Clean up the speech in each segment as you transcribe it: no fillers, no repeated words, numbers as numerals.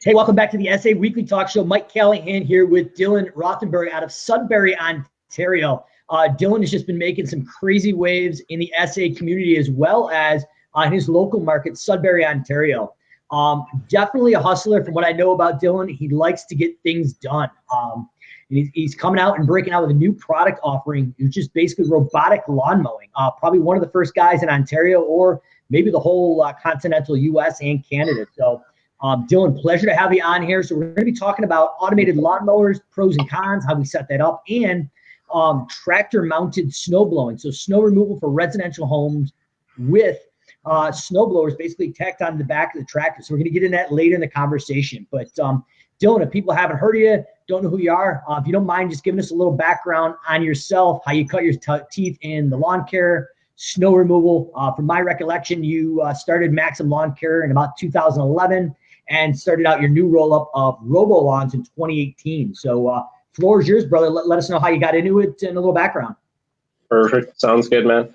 Hey, welcome back to the SA Weekly Talk Show. Mike Callahan here with Dillan Ruthenberg out of Sudbury, Ontario. Dillan has just been making some crazy waves in the SA community as well as in his local market, Sudbury, Ontario. Definitely a hustler from what I know about Dillan. He likes to get things done. He's coming out and breaking out with a new product offering, which is basically robotic lawn mowing. Probably one of the first guys in Ontario or maybe the whole continental U.S. and Canada. So, Dillan, pleasure to have you on here. So we're going to be talking about automated lawnmowers, pros and cons, how we set that up, and tractor-mounted snow blowing. So snow removal for residential homes with snow blowers basically tacked on the back of the tractor. So we're going to get into that later in the conversation. But Dillan, if people haven't heard of you, don't know who you are, if you don't mind just giving us a little background on yourself, how you cut your teeth in the lawn care, snow removal. From my recollection, you started Maxim Lawn Care in about 2011 and started out your new roll-up of Robo Lawns in 2018. So floor is yours, brother. Let us know how you got into it and a little background. Perfect. Sounds good, man.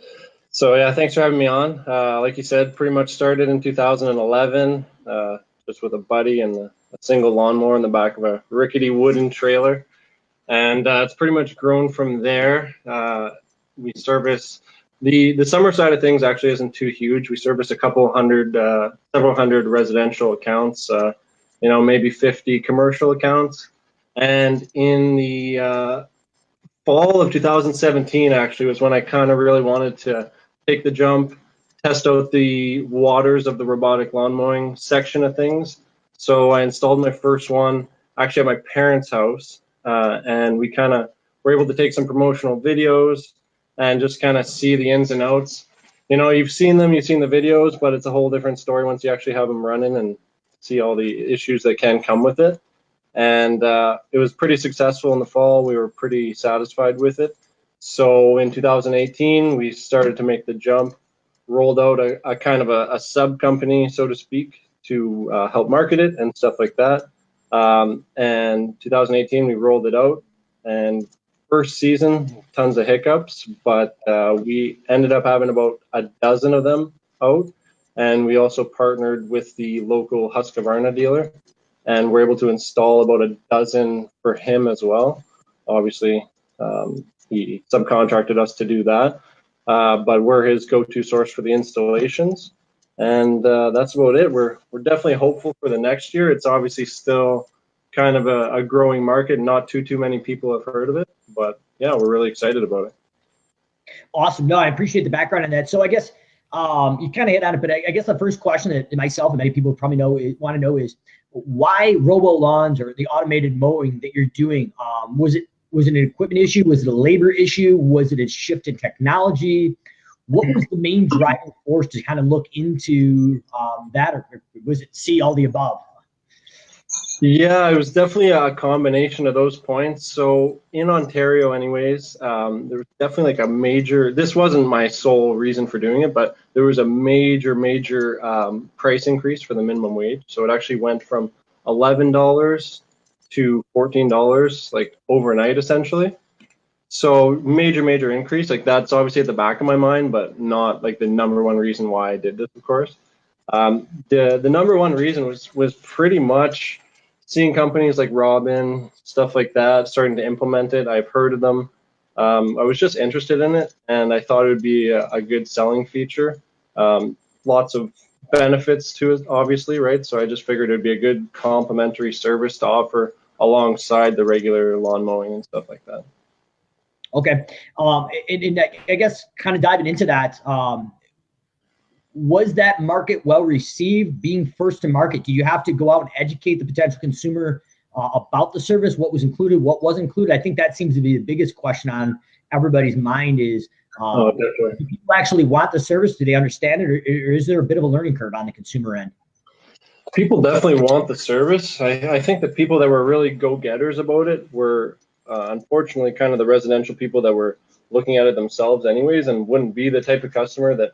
So yeah, thanks for having me on. Like you said, pretty much started in 2011, just with a buddy and a single lawnmower in the back of a rickety wooden trailer. And it's pretty much grown from there. We service the summer side of things actually isn't too huge. We service several hundred residential accounts, maybe 50 commercial accounts. And in the fall of 2017 actually was when I kind of really wanted to take the jump, test out the waters of the robotic lawn mowing section of things. So I installed my first one actually at my parents' house, and we kind of were able to take some promotional videos and just kind of see the ins and outs. You've seen the videos, but it's a whole different story once you actually have them running and see all the issues that can come with it. And it was pretty successful in the fall. We were pretty satisfied with it. So in 2018, we started to make the jump, rolled out a kind of a sub company, so to speak, to help market it and stuff like that. And 2018, we rolled it out. And first season, tons of hiccups, but we ended up having about a dozen of them out. And we also partnered with the local Husqvarna dealer, and we're able to install about a dozen for him as well. Obviously, he subcontracted us to do that, but we're his go-to source for the installations. And that's about it. We're definitely hopeful for the next year. It's obviously still kind of a growing market. Not too many people have heard of it, but yeah, we're really excited about it. Awesome. No, I appreciate the background on that. So I guess you kind of hit on it, but I guess the first question that myself and many people probably want to know is why Robo Lawns or the automated mowing that you're doing? Was it an equipment issue? Was it a labor issue? Was it a shift in technology? What was the main driving force to kind of look into that, or was it see all the above? Yeah, it was definitely a combination of those points. So in Ontario anyways, there was definitely like a major, this wasn't my sole reason for doing it, but there was a major price increase for the minimum wage. So it actually went from $11 to $14 like overnight essentially. So major increase. Like that's obviously at the back of my mind, but not like the number one reason why I did this, of course. The number one reason was pretty much seeing companies like Robin, stuff like that, starting to implement it. I've heard of them. I was just interested in it, and I thought it would be a good selling feature. Lots of benefits to it, obviously, right? So I just figured it would be a good complementary service to offer alongside the regular lawn mowing and stuff like that. Okay. And I guess kind of diving into that, was that market well received? Being first to market, do you have to go out and educate the potential consumer about the service? What was included, what wasn't included? I think that seems to be the biggest question on everybody's mind is, do people actually want the service? Do they understand it? Or is there a bit of a learning curve on the consumer end? People definitely want the service. I think the people that were really go-getters about it were unfortunately kind of the residential people that were looking at it themselves anyways and wouldn't be the type of customer that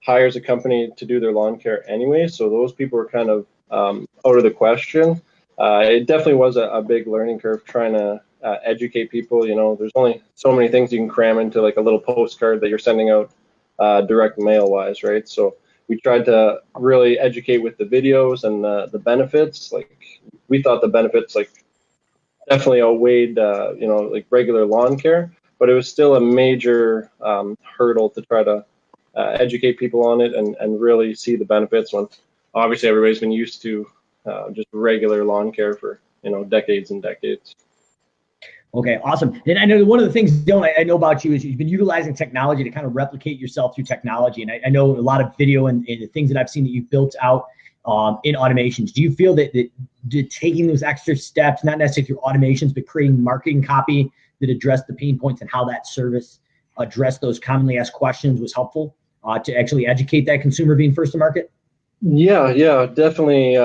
hires a company to do their lawn care anyway. So those people were kind of out of the question. It definitely was a big learning curve trying to educate people. There's only so many things you can cram into like a little postcard that you're sending out direct mail wise, right? So we tried to really educate with the videos and the benefits. Like, we thought the benefits like definitely outweighed like regular lawn care, but it was still a major hurdle to try to educate people on it and really see the benefits when obviously everybody's been used to just regular lawn care for decades and decades. Okay, awesome. And I know one of the things, Dylan, I know about you is you've been utilizing technology to kind of replicate yourself through technology. And I know a lot of video and the things that I've seen that you've built out in automations. Do you feel that taking those extra steps, not necessarily through automations, but creating marketing copy that addressed the pain points and how that service addressed those commonly asked questions was helpful to actually educate that consumer being first to market? Yeah, definitely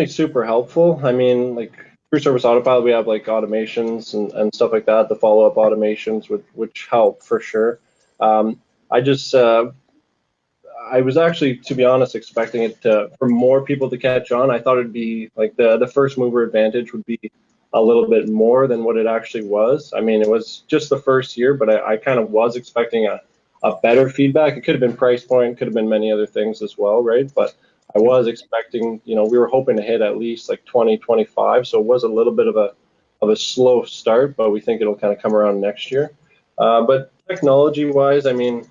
super helpful. I mean, like, through Service Autopilot, we have like automations and stuff like that, the follow-up automations, which help for sure. I was actually, to be honest, expecting it for more people to catch on. I thought it'd be like the first mover advantage would be a little bit more than what it actually was. I mean, it was just the first year, but I kind of was expecting a better feedback. It could have been price point, could have been many other things as well, right? But I was expecting, we were hoping to hit at least like 2025. So it was a little bit of a slow start, but we think it'll kind of come around next year. But technology wise, I mean,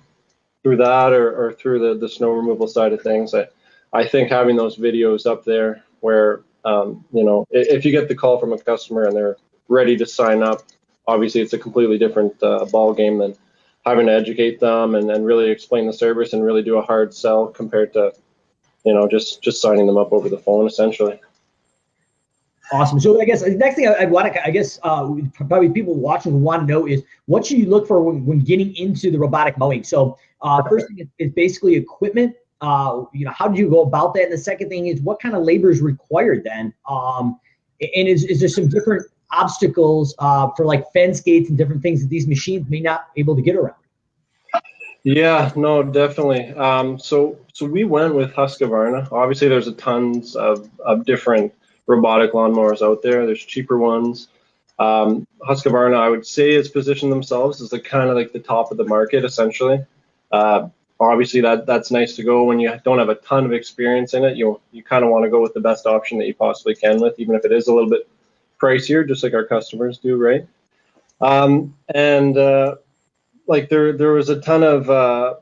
through that or through the snow removal side of things, I think having those videos up there where, if you get the call from a customer and they're ready to sign up, obviously it's a completely different ball game than having to educate them and really explain the service and really do a hard sell compared to, just signing them up over the phone, essentially. Awesome. So I guess the next thing I'd want to, probably people watching want to know is what should you look for when getting into the robotic mowing? So first thing is basically equipment. How do you go about that? And the second thing is what kind of labor is required then? And is there some different obstacles for like fence gates and different things that these machines may not be able to get around? Yeah, no, definitely. So we went with Husqvarna. Obviously, there's a tons of different robotic lawnmowers out there. There's cheaper ones. Husqvarna, I would say, has positioned themselves as kind of like the top of the market, essentially. Obviously, that's nice to go when you don't have a ton of experience in it. You kind of want to go with the best option that you possibly can with, even if it is a little bit pricier, just like our customers do, right? Like there was a ton of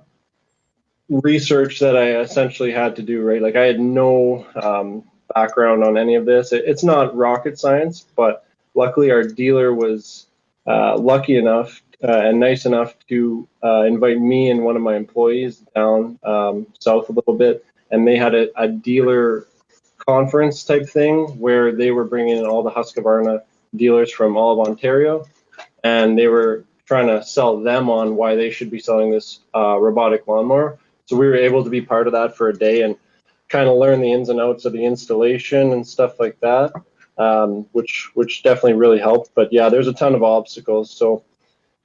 research that I essentially had to do, right? Like, I had no background on any of this. It's not rocket science, but luckily our dealer was lucky enough and nice enough to invite me and one of my employees down south a little bit, and they had a dealer conference type thing where they were bringing in all the Husqvarna dealers from all of Ontario, and they were trying to sell them on why they should be selling this robotic lawnmower. So we were able to be part of that for a day and kind of learn the ins and outs of the installation and stuff like that, which definitely really helped. But yeah, there's a ton of obstacles. So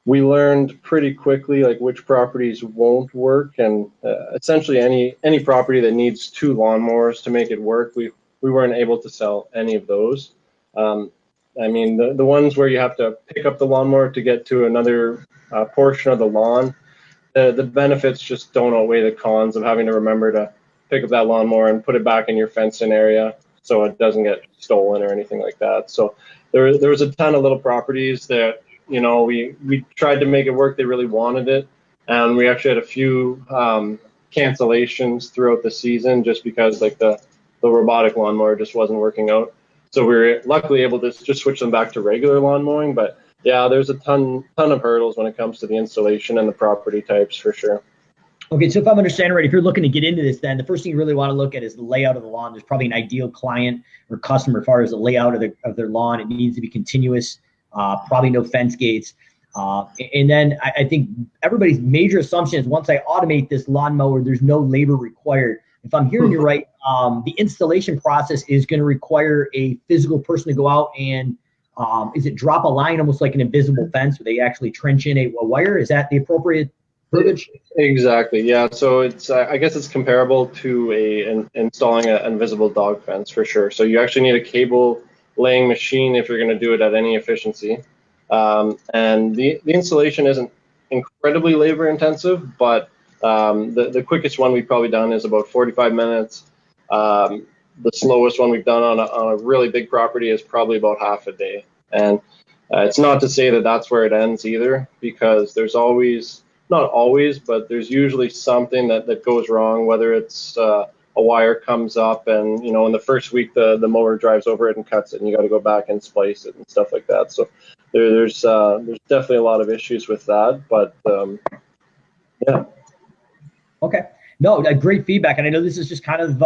we learned pretty quickly like which properties won't work, and essentially any property that needs two lawnmowers to make it work, we weren't able to sell any of those. I mean, the ones where you have to pick up the lawnmower to get to another portion of the lawn, the benefits just don't outweigh the cons of having to remember to pick up that lawnmower and put it back in your fenced-in area so it doesn't get stolen or anything like that. So there was a ton of little properties that, we tried to make it work. They really wanted it. And we actually had a few cancellations throughout the season just because like the robotic lawnmower just wasn't working out. So we were luckily able to just switch them back to regular lawn mowing. But yeah, there's a ton of hurdles when it comes to the installation and the property types for sure. Okay, so if I'm understanding right, if you're looking to get into this, then the first thing you really want to look at is the layout of the lawn. There's probably an ideal client or customer as far as the layout of their lawn. It needs to be continuous, probably no fence gates. And then I think everybody's major assumption is once I automate this lawnmower, there's no labor required. If I'm hearing you right, the installation process is going to require a physical person to go out and is it drop a line almost like an invisible fence where they actually trench in a wire? Is that the appropriate verbiage? Exactly. Yeah. So it's I guess it's comparable to installing an invisible dog fence for sure. So you actually need a cable laying machine if you're going to do it at any efficiency. And the installation isn't incredibly labor intensive, but The quickest one we've probably done is about 45 minutes. The slowest one we've done on a really big property is probably about half a day. And it's not to say that that's where it ends either, because there's always, not always, but there's usually something that goes wrong, whether it's a wire comes up and, you know, in the first week the mower drives over it and cuts it and you got to go back and splice it and stuff like that. So there's definitely a lot of issues with that, but yeah. Okay. No, great feedback. And I know this is just kind of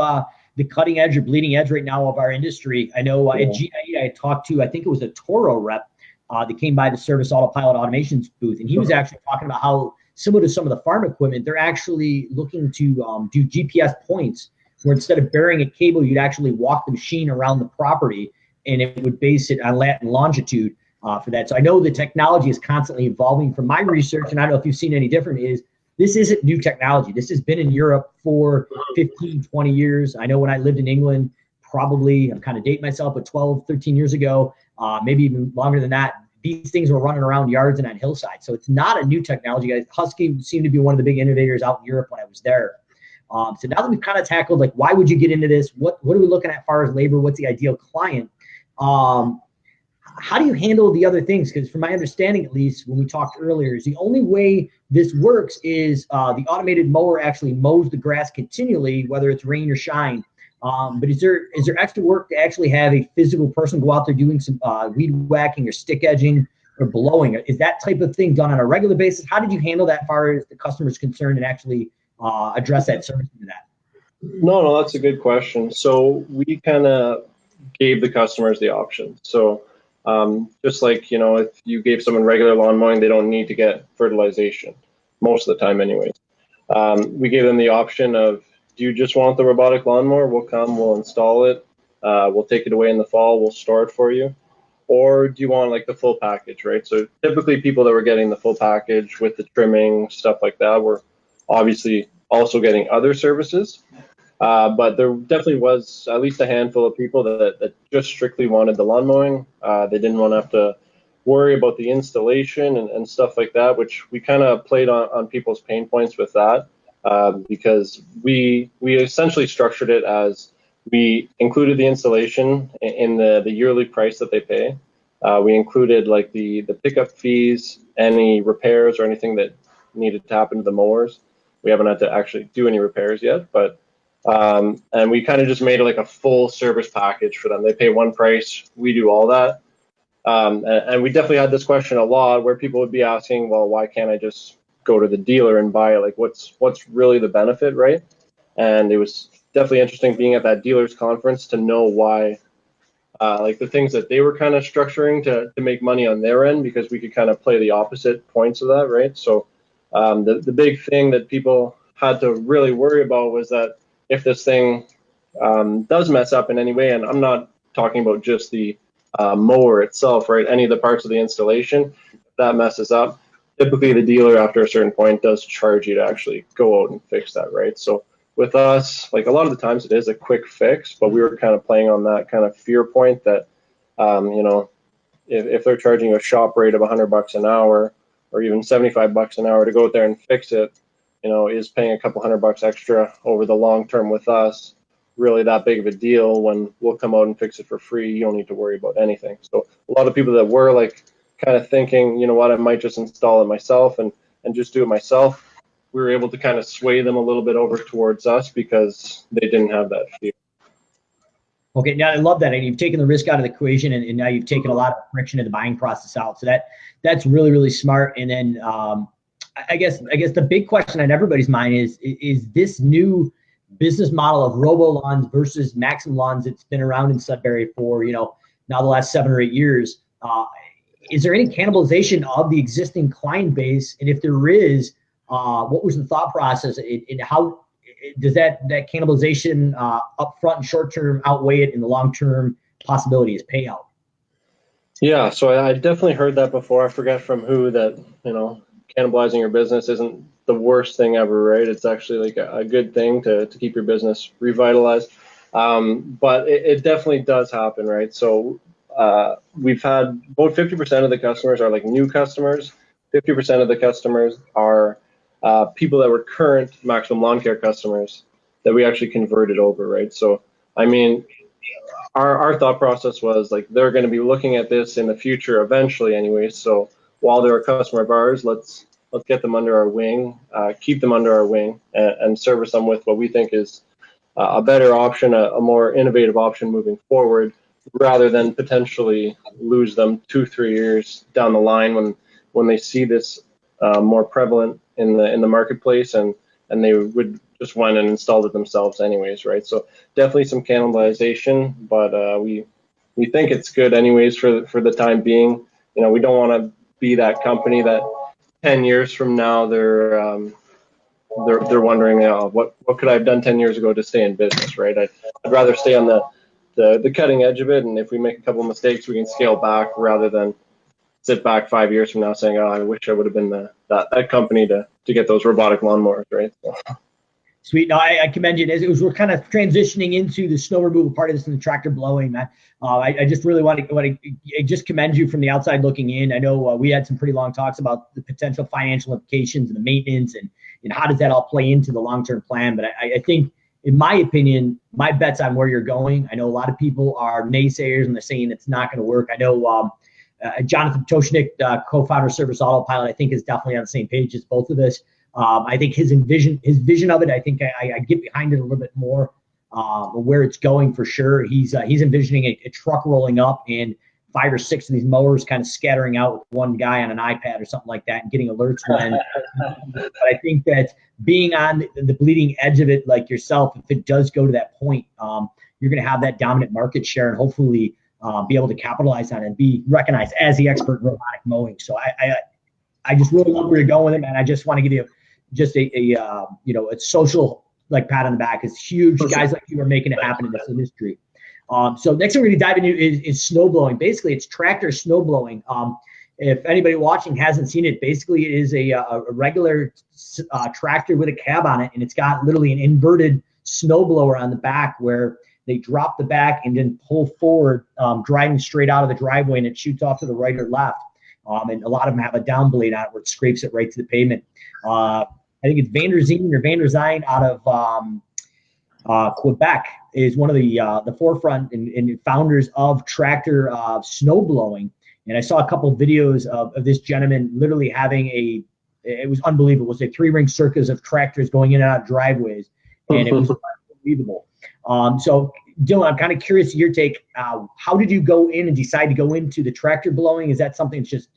the cutting edge or bleeding edge right now of our industry. I know at GIE I talked to, I think it was a Toro rep that came by the Service Autopilot Automations booth, and he was actually talking about how similar to some of the farm equipment, they're actually looking to do GPS points where instead of burying a cable, you'd actually walk the machine around the property and it would base it on lat and longitude for that. So I know the technology is constantly evolving. From my research, and I don't know if you've seen any different, is this isn't new technology. This has been in Europe for 15, 20 years. I know when I lived in England, probably, I'm kind of dating myself, but 12, 13 years ago, maybe even longer than that, these things were running around yards and on hillsides. So it's not a new technology, guys. Husky seemed to be one of the big innovators out in Europe when I was there. So now that we've kind of tackled, like, why would you get into this? What are we looking at as far as labor? What's the ideal client? How do you handle the other things? Because from my understanding, at least when we talked earlier, is the only way this works is the automated mower actually mows the grass continually, whether it's rain or shine. But is there extra work to actually have a physical person go out there doing some weed whacking or stick edging or blowing? Is that type of thing done on a regular basis? How did you handle that as far as the customer's concerned and actually address that service to that? No, that's a good question. So we kind of gave the customers the option. So just like, you know, if you gave someone regular lawn mowing, they don't need to get fertilization most of the time anyways. We gave them the option of, do you just want the robotic lawnmower? We'll come, we'll install it, we'll take it away in the fall, we'll store it for you. Or do you want like the full package, right? So typically people that were getting the full package with the trimming, stuff like that, were obviously also getting other services. But there definitely was at least a handful of people that just strictly wanted the lawn mowing. They didn't want to have to worry about the installation and stuff like that, which we kind of played on people's pain points with that, because we essentially structured it as we included the installation in the yearly price that they pay. We included like the pickup fees, any repairs or anything that needed to happen to the mowers. We haven't had to actually do any repairs yet, but and we kind of just made it like a full service package for them. They pay one price, we do all that. And we definitely had this question a lot where people would be asking, well, why can't I just go to the dealer and buy it? Like, what's really the benefit, right? And it was definitely interesting being at that dealers conference to know why, like the things that they were kind of structuring to make money on their end, because we could kind of play the opposite points of that, right? So the big thing that people had to really worry about was that if this thing does mess up in any way, and I'm not talking about just the mower itself, right? Any of the parts of the installation, if that messes up, typically the dealer after a certain point does charge you to actually go out and fix that, right? So with us, like a lot of the times it is a quick fix, but we were kind of playing on that kind of fear point that, you know, if they're charging you a shop rate of $100 an hour or even $75 an hour to go out there and fix it, you know, is paying a couple $100 extra over the long term with us really that big of a deal when we'll come out and fix it for free? You don't need to worry about anything. So a lot of people that were like kind of thinking, you know what, I might just install it myself and just do it myself, we were able to kind of sway them a little bit over towards us because they didn't have that fear. Okay, now I love that. And you've taken the risk out of the equation, and now you've taken a lot of friction of the buying process out. So that's really, really smart. And then I guess the big question on everybody's mind is this new business model of robo lawns versus maximum lawns that's been around in Sudbury for, you know, now the last 7 or 8 years. Is there any cannibalization of the existing client base? And if there is, what was the thought process, and how does that cannibalization upfront and short term outweigh it in the long term possibility as payout? Yeah, so I definitely heard that before. I forget from who that, you know, cannibalizing your business isn't the worst thing ever, right? It's actually like a good thing to keep your business revitalized. But it definitely does happen, right? So we've had about 50% of the customers are like new customers. 50% of the customers are people that were current Maximum Lawn Care customers that we actually converted over, right? So, I mean, our thought process was like, they're going to be looking at this in the future eventually anyway. So while they're a customer of ours, let's get them under our wing, keep them under our wing, and service them with what we think is a better option, a more innovative option moving forward, rather than potentially lose them 2-3 years down the line when they see this more prevalent in the marketplace, and they would just went and installed it themselves anyways, right? So definitely some cannibalization, but we think it's good anyways for the time being. You know, we don't want to be that company that 10 years from now they're wondering, what could I have done 10 years ago to stay in business, right? I'd rather stay on the cutting edge of it, and if we make a couple of mistakes, we can scale back rather than sit back 5 years from now saying, oh, I wish I would have been that company to get those robotic lawnmowers, right? So. Sweet. No, I commend you. We're kind of transitioning into the snow removal part of this and the tractor blowing, man. I just really want to just commend you from the outside looking in. I know we had some pretty long talks about the potential financial implications and the maintenance and how does that all play into the long-term plan. But I think, in my opinion, my bet's on where you're going. I know a lot of people are naysayers and they're saying it's not going to work. I know Jonathan Toshnik, co-founder of Service Autopilot, I think is definitely on the same page as both of us. I think his vision of it, I think I get behind it a little bit more, where it's going for sure. He's envisioning a truck rolling up and 5 or 6 of these mowers kind of scattering out with one guy on an iPad or something like that and getting alerts when. But I think that being on the bleeding edge of it, like yourself, if it does go to that point, you're going to have that dominant market share and hopefully be able to capitalize on it and be recognized as the expert in robotic mowing. So I just really love where you're going with it, man. I just want to give you just a social like pat on the back. It's huge. Guys like you are making it happen in this industry. So next thing we're going to dive into is snow blowing. Basically, it's tractor snow blowing. If anybody watching hasn't seen it, basically it is a regular tractor with a cab on it, and it's got literally an inverted snow blower on the back where they drop the back and then pull forward, driving straight out of the driveway, and it shoots off to the right or left. And a lot of them have a down blade on it where it scrapes it right to the pavement. I think it's Van der Zijn out of Quebec is one of the forefront and founders of tractor snow blowing. And I saw a couple of videos of this gentleman literally having it was unbelievable. It was a 3-ring circus of tractors going in and out of driveways, and it was unbelievable. So Dillan, I'm kind of curious your take. How did you go in and decide to go into the tractor blowing? Is that something that's just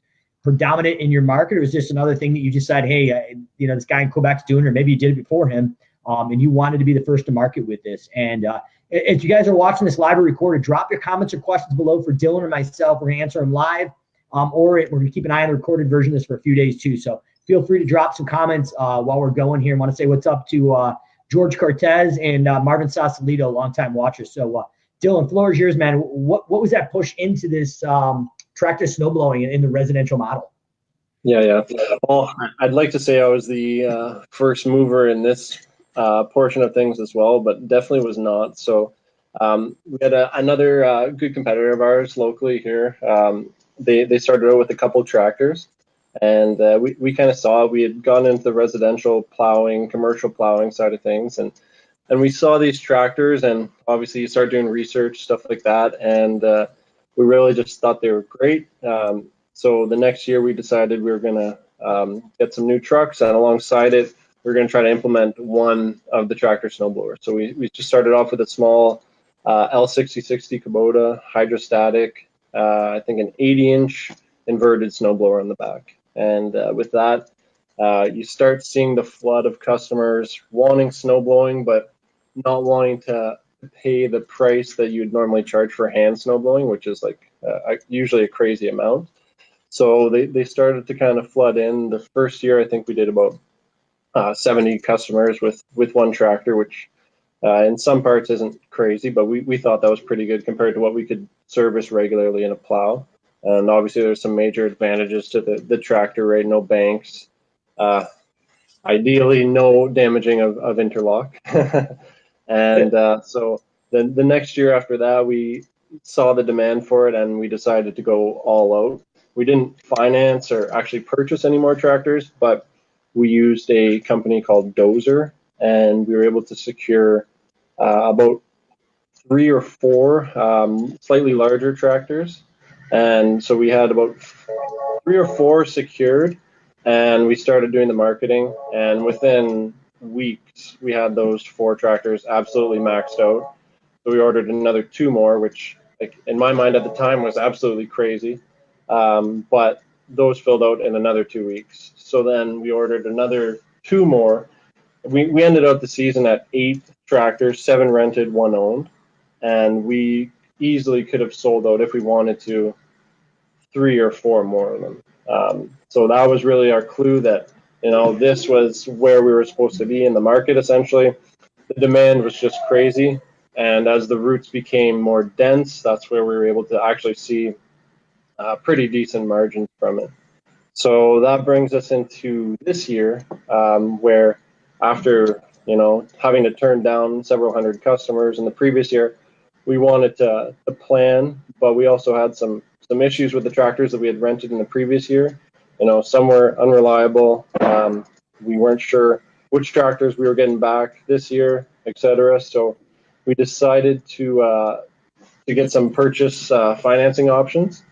predominant in your market, or is this another thing that you decide, hey, this guy in Quebec's doing, or maybe you did it before him, and you wanted to be the first to market with this? And if you guys are watching this live or recorded, drop your comments or questions below for Dillan or myself. We're going to answer them live, or we're going to keep an eye on the recorded version of this for a few days too. So feel free to drop some comments while we're going here. I want to say what's up to George Cortez and Marvin Sausalito, longtime watchers. So Dillan, floor is yours, man. What was that push into this tractor snowblowing in the residential model? Yeah. Well, I'd like to say I was the first mover in this portion of things as well, but definitely was not. So we had another good competitor of ours locally here. They started out with a couple of tractors, and we kind of saw, we had gone into the residential plowing, commercial plowing side of things, and we saw these tractors, and obviously you start doing research, stuff like that, and we really just thought they were great. So the next year we decided we were going to get some new trucks, and alongside it, we were going to try to implement one of the tractor snowblowers. So we just started off with a small L6060 Kubota hydrostatic, I think an 80-inch inverted snowblower on the back. And with that, you start seeing the flood of customers wanting snowblowing, but not wanting to pay the price that you'd normally charge for hand snowblowing, which is like usually a crazy amount. So they started to kind of flood in. The first year, I think we did about 70 customers with one tractor, which in some parts isn't crazy, but we thought that was pretty good compared to what we could service regularly in a plow. And obviously there's some major advantages to the tractor, right? No banks, ideally no damaging of interlock. And so the next year after that, we saw the demand for it, and we decided to go all out. We didn't finance or actually purchase any more tractors, but we used a company called Dozer, and we were able to secure about 3 or 4 slightly larger tractors. And so we had about 3 or 4 secured, and we started doing the marketing. And within weeks, we had those 4 tractors absolutely maxed out. So we ordered another 2 more, which, like, in my mind at the time was absolutely crazy. But those filled out in another 2 weeks. So then we ordered another 2 more. We ended out the season at 8 tractors, 7 rented, 1 owned. And we easily could have sold out if we wanted to 3 or 4 more of them. So that was really our clue that, this was where we were supposed to be in the market, essentially. The demand was just crazy. And as the roots became more dense, that's where we were able to actually see pretty decent margins from it. So that brings us into this year, where after, having to turn down several hundred customers in the previous year, we wanted to plan, but we also had some issues with the tractors that we had rented in the previous year. Some were unreliable. We weren't sure which tractors we were getting back this year, etc. So we decided to get some purchase financing options,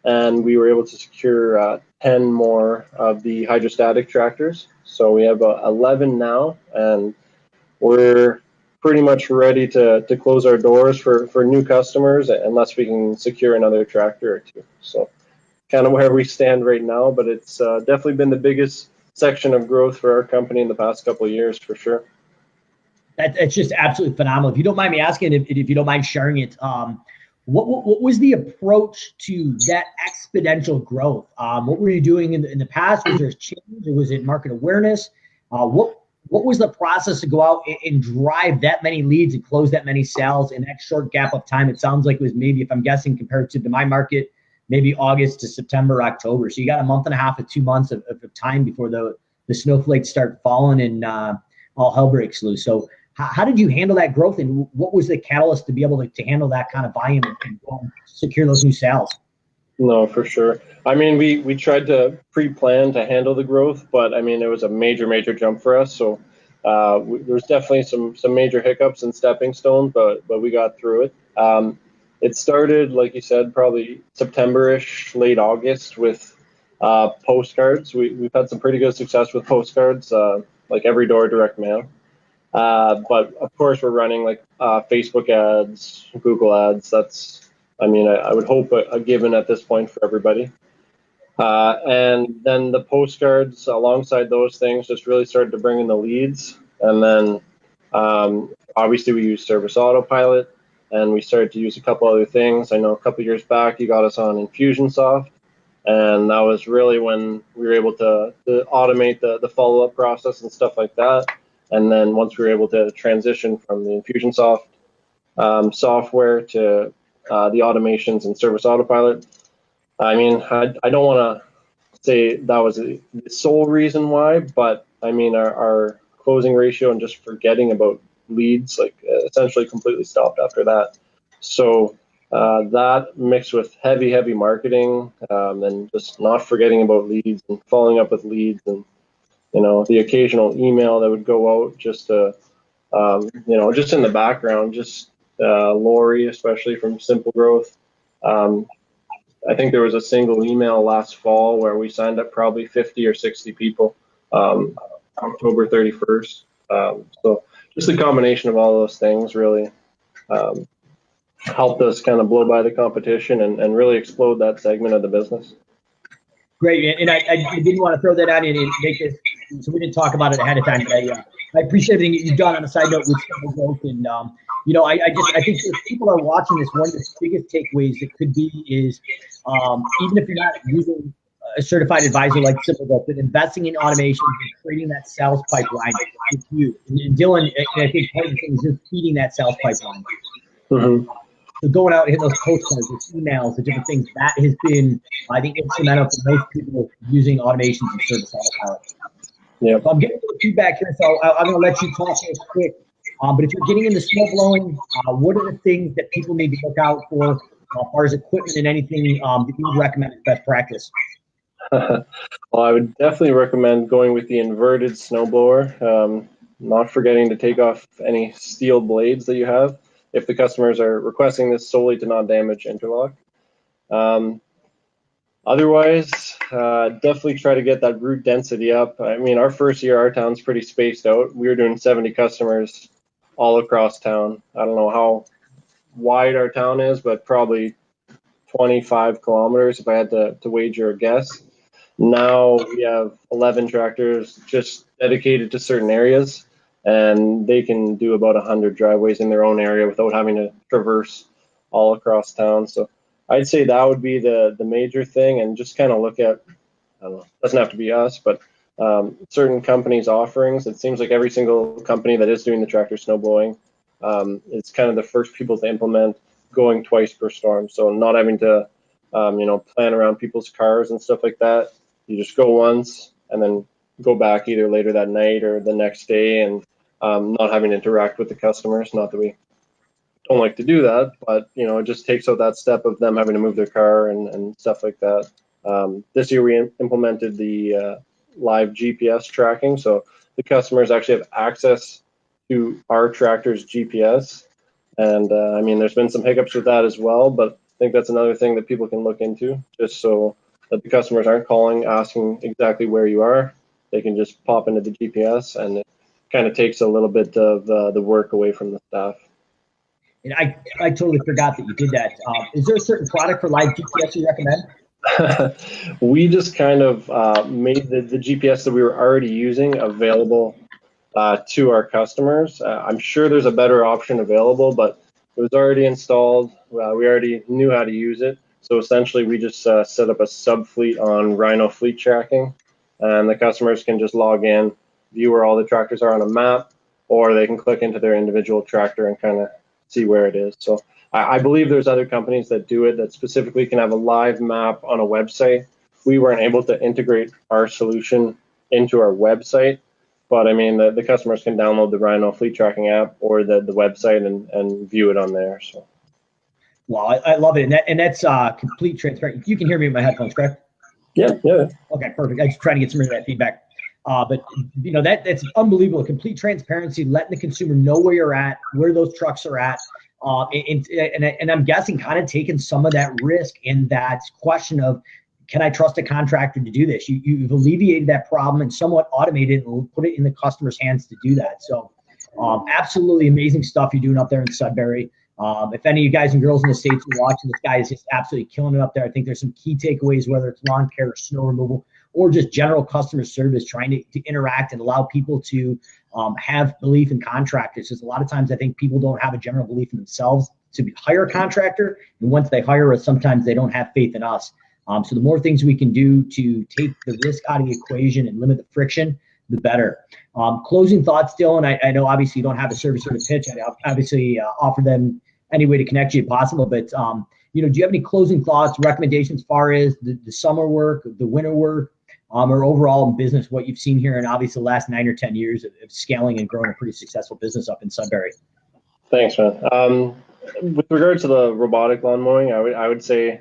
and we were able to secure 10 more of the hydrostatic tractors. So we have 11 now, and we're pretty much ready to close our doors for new customers unless we can secure another tractor or 2. So kind of where we stand right now, but it's definitely been the biggest section of growth for our company in the past couple of years, for sure. It's just absolutely phenomenal. If you don't mind me asking, if you don't mind sharing it, what was the approach to that exponential growth? What were you doing in the past? Was there a change, or was it market awareness? What was the process to go out and drive that many leads and close that many sales in that short gap of time? It sounds like it was maybe, if I'm guessing, compared to my market, maybe August to September, October. So you got a month and a half to 2 months of time before the snowflakes start falling and all hell breaks loose. So how did you handle that growth, and what was the catalyst to be able to handle that kind of volume and secure those new sales? No, for sure. I mean, we tried to pre-plan to handle the growth, but I mean, it was a major jump for us. So there's definitely some major hiccups and stepping stones, but we got through it. It started, like you said, probably September-ish, late August, with postcards. We've had some pretty good success with postcards, like every door direct mail. But of course, we're running like Facebook ads, Google ads. That's, I mean, I would hope a given at this point for everybody. And then the postcards alongside those things just really started to bring in the leads. And then obviously we use Service Autopilot, and we started to use a couple other things. I know a couple years back you got us on Infusionsoft, and that was really when we were able to automate the follow-up process and stuff like that. And then once we were able to transition from the Infusionsoft software to the automations and Service Autopilot, I mean, I don't want to say that was the sole reason why, but I mean, our closing ratio and just forgetting about leads, like, essentially completely stopped after that. So that mixed with heavy marketing, and just not forgetting about leads and following up with leads, and the occasional email that would go out just to just in the background, just Lori, especially from Simple Growth. I think there was a single email last fall where we signed up probably 50 or 60 people, October 31st. So just a combination of all those things really helped us kind of blow by the competition and really explode that segment of the business. Great, and I didn't want to throw that on and make this, so we didn't talk about it ahead of time. But I appreciate everything you've done on a side note with Simple Growth, and I think if people are watching this, one of the biggest takeaways it could be is even if you're not using a certified advisor like Simple Growth, but investing in automation and creating that sales pipeline is huge. And Dillan, I think part of the thing is just feeding that sales pipeline. Mm-hmm. So going out and hitting those postcards, the emails, the different things, that has been, I think, instrumental for most people using automations and Service Autopilot. Yeah. So I'm getting some feedback here, so I'm going to let you talk real quick. But if you're getting into snow blowing, what are the things that people need to look out for as far as equipment and anything that you would recommend as best practice? Well, I would definitely recommend going with the inverted snowblower. Not forgetting to take off any steel blades that you have if the customers are requesting this solely to not damage interlock. Otherwise, definitely try to get that root density up. I mean, our first year, our town's pretty spaced out. We were doing 70 customers all across town. I don't know how wide our town is, but probably 25 kilometers if I had to wager a guess. Now we have 11 tractors just dedicated to certain areas, and they can do about 100 driveways in their own area without having to traverse all across town. So I'd say that would be the major thing, and just kind of look at, I don't know, doesn't have to be us, but certain companies' offerings. It seems like every single company that is doing the tractor snow blowing is kind of the first people to implement going twice per storm. So not having to, plan around people's cars and stuff like that. You just go once and then go back either later that night or the next day, and not having to interact with the customers. Not that we don't like to do that, but it just takes out that step of them having to move their car and stuff like that. This year we implemented the live GPS tracking, so the customers actually have access to our tractor's GPS. And I mean, there's been some hiccups with that as well, but I think that's another thing that people can look into, just so that the customers aren't calling asking exactly where you are. They can just pop into the GPS, and it kind of takes a little bit of the work away from the staff. And I totally forgot that you did that. Is there a certain product for live GPS you recommend? We just kind of made the GPS that we were already using available to our customers. I'm sure there's a better option available, but it was already installed. We already knew how to use it. So essentially, we just set up a sub-fleet on Rhino Fleet Tracking, and the customers can just log in, view where all the tractors are on a map, or they can click into their individual tractor and kind of see where it is. So I believe there's other companies that do it that specifically can have a live map on a website. We weren't able to integrate our solution into our website, but I mean, the customers can download the Rhino Fleet Tracking app or the website and view it on there. So. Wow, I love it, and that's complete transparency. You can hear me with my headphones, correct? Yeah. Okay, perfect. I was trying to get some of that feedback. But that's unbelievable. Complete transparency, letting the consumer know where you're at, where those trucks are at, and I'm guessing kind of taking some of that risk in that question of, can I trust a contractor to do this? You've alleviated that problem and somewhat automated and put it in the customer's hands to do that. So absolutely amazing stuff you're doing up there in Sudbury. If any of you guys and girls in the States are watching, this guy is just absolutely killing it up there. I think there's some key takeaways, whether it's lawn care or snow removal or just general customer service, trying to interact and allow people to have belief in contractors. Because a lot of times I think people don't have a general belief in themselves to hire a contractor. And once they hire us, sometimes they don't have faith in us. So the more things we can do to take the risk out of the equation and limit the friction, the better. Closing thoughts, Dylan. I know obviously you don't have a service or a pitch. I obviously offer them any way to connect you if possible. But do you have any closing thoughts, recommendations as far as the summer work, the winter work, or overall in business, what you've seen here in obviously the last 9 or 10 years of scaling and growing a pretty successful business up in Sudbury? Thanks, man. With regard to the robotic lawn mowing, I would say,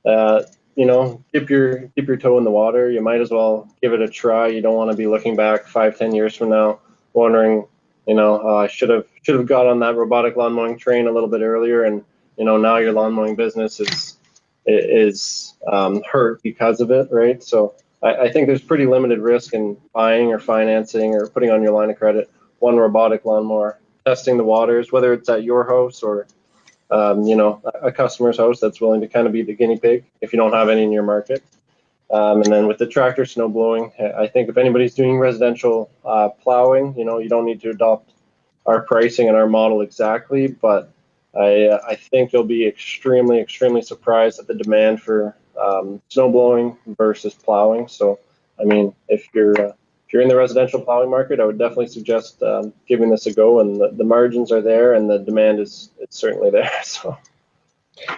dip your toe in the water. You might as well give it a try. You don't want to be looking back 5-10 years from now, wondering, I should have got on that robotic lawn mowing train a little bit earlier, and now your lawn mowing business is hurt because of it, right? So I think there's pretty limited risk in buying or financing or putting on your line of credit one robotic lawnmower, testing the waters, whether it's at your house or a customer's house that's willing to kind of be the guinea pig if you don't have any in your market. And then with the tractor snow blowing, I think if anybody's doing residential plowing, you don't need to adopt our pricing and our model exactly, but I think you'll be extremely, extremely surprised at the demand for snow blowing versus plowing. So, I mean, if you're in the residential plowing market, I would definitely suggest giving this a go. And the margins are there, and the demand is certainly there. So.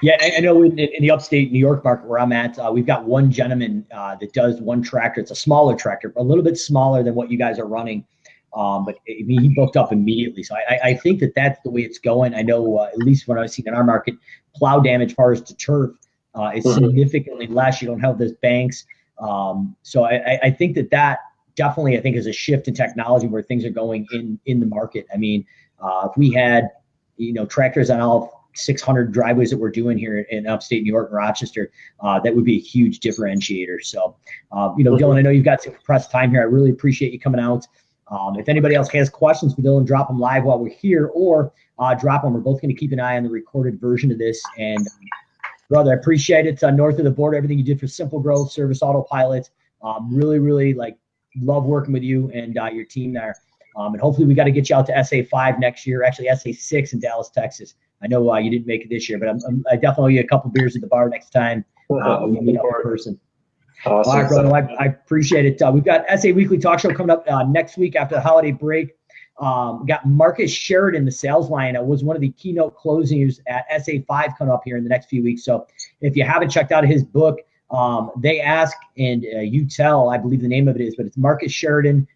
Yeah, I know in the upstate New York market where I'm at, we've got one gentleman that does one tractor. It's a smaller tractor, a little bit smaller than what you guys are running. But he booked up immediately. So I think that's the way it's going. I know at least when I was seeing in our market, plow damage as far as to turf is significantly less. You don't have those banks. So I think that definitely, I think, is a shift in technology where things are going in the market. I mean, if we had, tractors on all 600 driveways that we're doing here in upstate New York and Rochester, that would be a huge differentiator. So, Dillan, I know you've got some compressed time here. I really appreciate you coming out. If anybody else has questions for Dillan, drop them live while we're here, or drop them. We're both going to keep an eye on the recorded version of this. And brother, I appreciate it. North of the border, everything you did for Simple Growth, Service Autopilot. Really, really love working with you and your team there. And hopefully we got to get you out to SA5 next year, actually SA6 in Dallas, Texas. I know you didn't make it this year, but I definitely owe you a couple beers at the bar next time when we meet up in person. Awesome. All right, brother. I appreciate it. We got SA Weekly Talk Show coming up next week after the holiday break. We got Marcus Sheridan, the sales line, was one of the keynote closings at SA5 coming up here in the next few weeks. So if you haven't checked out his book, They Ask and You Tell, I believe the name of it is, but it's Marcus Sheridan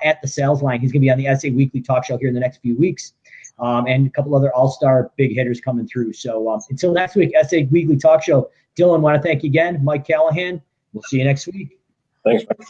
at the sales line. He's going to be on the SA Weekly Talk Show here in the next few weeks. And a couple other all-star big hitters coming through. So until next week, SA Weekly Talk Show. Dillan, want to thank you again. Mike Callahan. We'll see you next week. Thanks, man.